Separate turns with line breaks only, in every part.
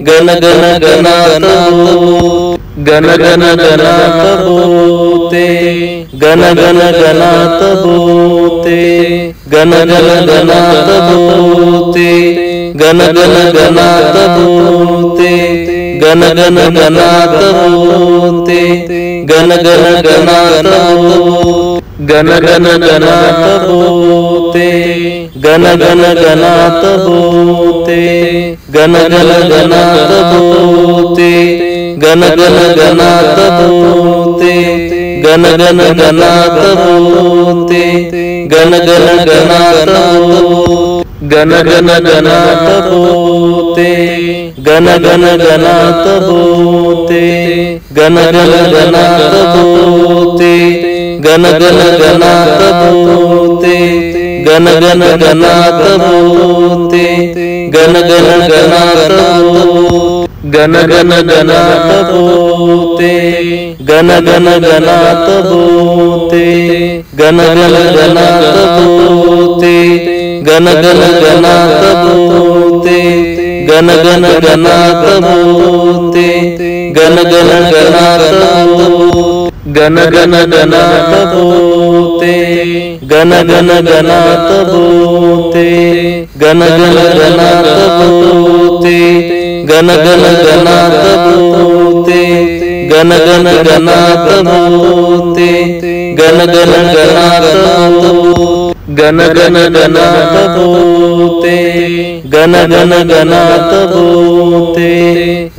गण गण गणात गण गण गणात भूते गण गण गणात भूते गण गण गणात भूते गण गण गणात भूते गण गण गणात भूते गण गण गणात गण गण गणात भूते गण गण गणात भूते गण गण गणात भूते गण गण गणात भूते गण गण गणात भूते गण गण गणात गण गण गणात भूते गण गण गणात भूते गण गण गणात भूते गण गण गणात भूते गण गण गणात भूते गण गण गणात गण गण गणात भूते गण गण गणात भूते गण गण गणात भूते गण गण गणात भूते गण गण गणात भूते गण गण गणात गण गण गणात भूते गण गण गणात भूते गण गण गणात भूते गण गण गणात भूते गण गण गणात भूते गण गण गणात गण गण गणात भूते गण गण गणात भूते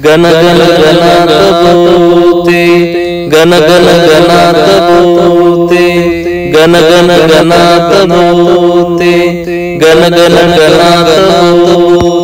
गण गण गणात भूते गण गण गणात भूते गण गण गणात भूते गण गण गणात